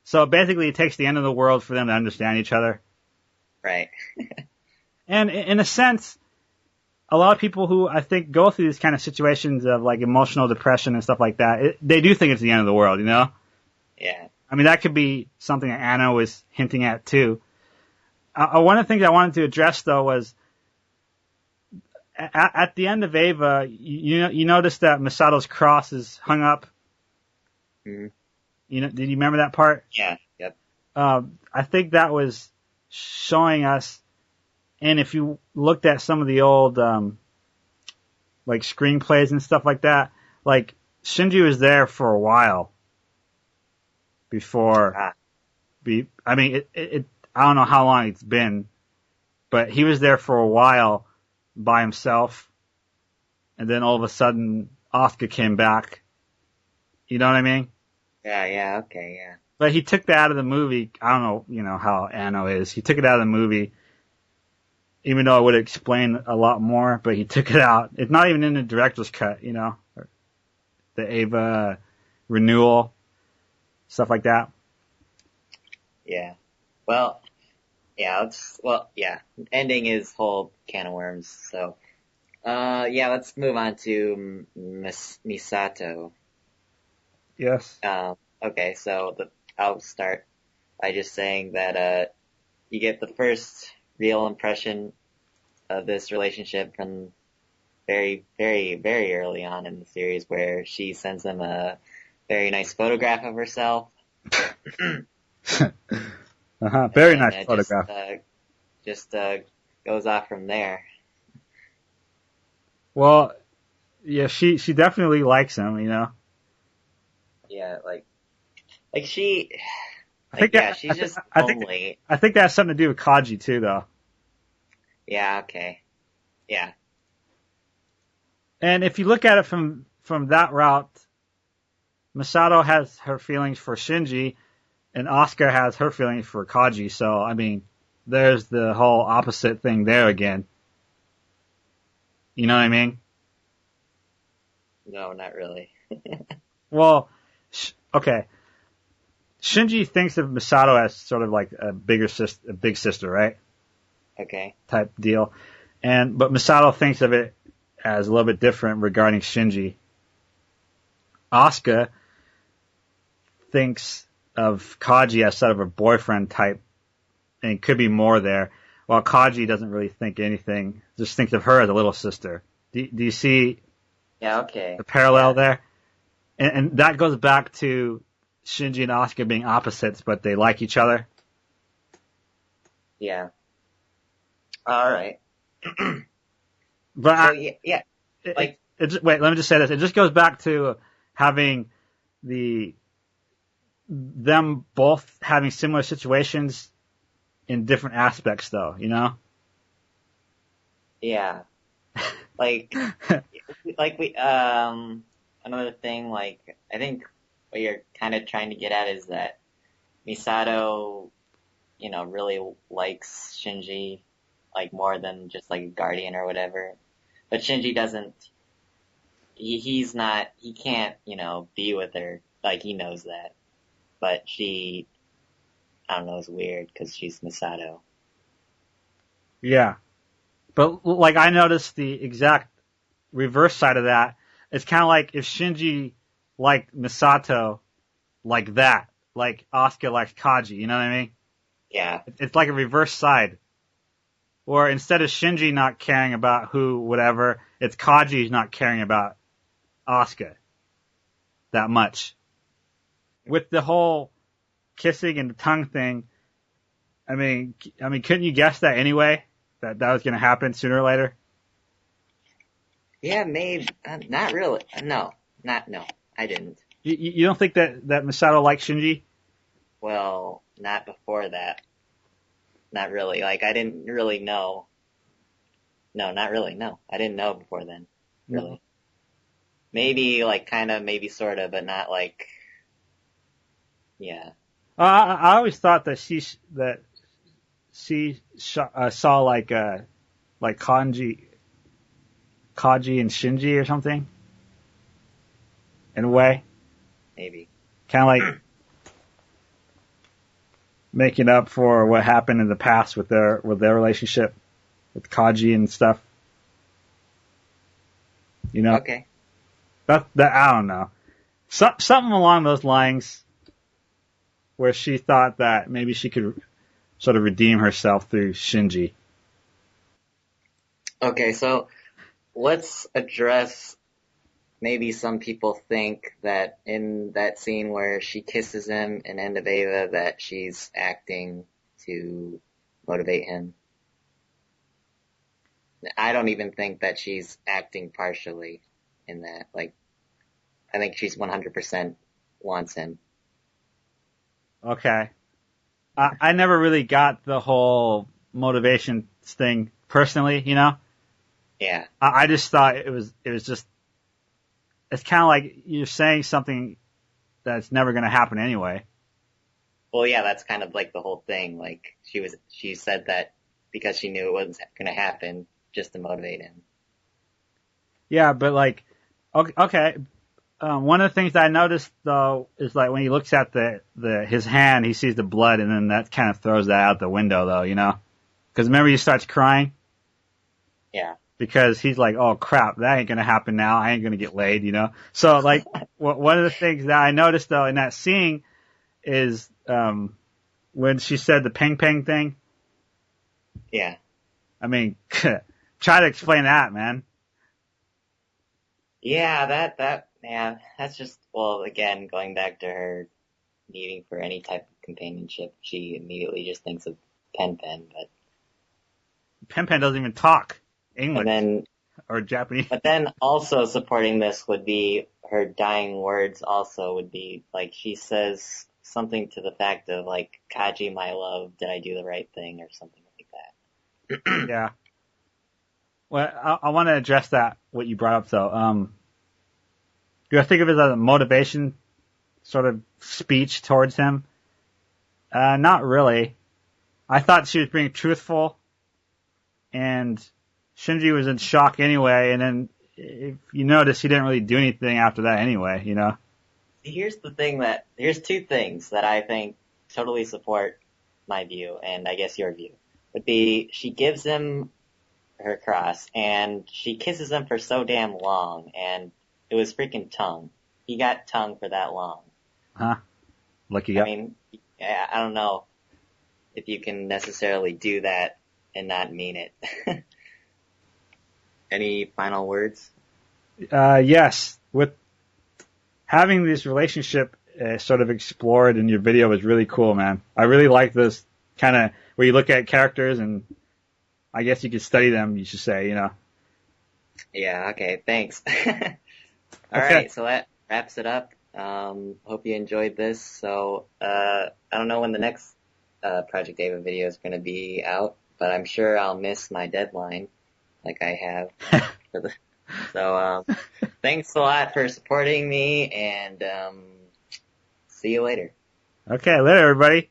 So basically, it takes the end of the world for them to understand each other. Right. And in a sense, a lot of people who I think go through these kind of situations of like emotional depression and stuff like that, they do think it's the end of the world, you know? Yeah. I mean, that could be something that Anna was hinting at too. One of the things I wanted to address though was at the end of Ava, you notice that Misato's cross is hung up. Mm-hmm. Did you remember that part? Yeah. Yep. I think that was showing us, and if you looked at some of the old, like screenplays and stuff like that, like Shinji was there for a while before. I mean, I don't know how long it's been, but he was there for a while by himself, and then all of a sudden, Asuka came back. You know what I mean? Yeah. Okay. Yeah. But he took that out of the movie. I don't know, how Anno is. He took it out of the movie, even though it would explain a lot more, but he took it out. It's not even in the director's cut, the Ava renewal, stuff like that. Yeah. Well, yeah, ending is whole can of worms, so, yeah, let's move on to Misato. Yes. Okay, so I'll start by just saying that, you get the first real impression of this relationship from very, very, very early on in the series, where she sends him a very nice photograph of herself. Very nice photograph. Just goes off from there. Well, yeah, she definitely likes him, Yeah, she, I think she's just homely. I think that has something to do with Kaji too, though. Yeah, okay. Yeah. And if you look at it from that route, Misato has her feelings for Shinji, and Asuka has her feelings for Kaji. So, I mean, there's the whole opposite thing there again. You know what I mean? No, not really. Well, okay. Shinji thinks of Misato as sort of like a big sister, right? Okay. Type deal. But Misato thinks of it as a little bit different regarding Shinji. Asuka thinks of Kaji as sort of a boyfriend type, and it could be more there, while Kaji doesn't really think anything, just thinks of her as a little sister. Do you see the parallel there? And that goes back to Shinji and Asuka being opposites, but they like each other. Yeah. All right. But so, yeah. Wait, let me just say this. It just goes back to having them both having similar situations in different aspects, though, Yeah. Another thing, I think what you're kind of trying to get at is that Misato, really likes Shinji, more than just a guardian or whatever. But Shinji doesn't, he can't, be with her, he knows that. But she, I don't know, it's weird because she's Misato. Yeah. But, I noticed the exact reverse side of that. It's kind of like if Shinji liked Misato like that, like Asuka likes Kaji, you know what I mean? Yeah. It's like a reverse side. Or instead of Shinji not caring about whatever, it's Kaji's not caring about Asuka that much. With the whole kissing and the tongue thing, I mean, couldn't you guess that anyway? That was going to happen sooner or later? Yeah, maybe. Not really. No, I didn't. You don't think that Misato likes Shinji? Well, not before that. Not really. I didn't really know. No, not really. No, I didn't know before then. Really. No. Maybe, maybe sort of, but not yeah. I always thought that she saw Kaji and Shinji or something. In a way. Maybe. Kind of like, making up for what happened in the past with their relationship with Kaji and stuff. You know, Okay. that I don't know. Something along those lines, where she thought that maybe she could sort of redeem herself through Shinji. Okay, so let's address maybe some people think that in that scene where she kisses him in End of Eva that she's acting to motivate him. I don't even think that she's acting partially in that. Like, I think she's 100% wants him. Okay. I never really got the whole motivation thing personally, you know? Yeah. I just thought it was just, it's kind of like you're saying something that's never going to happen anyway. Well, yeah, that's kind of like the whole thing. Like, she said that because she knew it wasn't going to happen just to motivate him. Yeah, but like, okay. One of the things I noticed though is like when he looks at his hand, he sees the blood, and then that kind of throws that out the window, though, you know? Because remember, he starts crying. Yeah. Because he's like, oh crap, that ain't gonna happen now. I ain't gonna get laid, you know? So like, one of the things that I noticed though in that scene is, when she said the ping ping thing. Yeah. I mean, try to explain that, man. Yeah, yeah, that's just, well, again, going back to her needing for any type of companionship, she immediately just thinks of Pen Pen, Pen Pen doesn't even talk and English then, or Japanese. but then also supporting this would be her dying words also would be, like, she says something to the fact of, like, Kaji, my love, did I do the right thing, or something like that. Yeah. Well, I want to address that, what you brought up though. Do I think of it as a motivation sort of speech towards him? Not really. I thought she was being truthful, and Shinji was in shock anyway, and then if you notice, he didn't really do anything after that anyway, you know? Here's two things that I think totally support my view, and I guess your view, would be she gives him her cross, and she kisses him for so damn long, and it was freaking tongue. He got tongue for that long. Huh? Lucky I up. mean, I don't know if you can necessarily do that and not mean it. Any final words? Yes. With having this relationship sort of explored in your video was really cool, man. I really like this kind of where you look at characters and I guess you could study them, you should say, you know. Yeah, okay, thanks. All Okay. right, so that wraps it up. Hope you enjoyed this. So, I don't know when the next Project Ava video is going to be out, but I'm sure I'll miss my deadline, like I have. So, thanks a lot for supporting me, and see you later. Okay, later, everybody.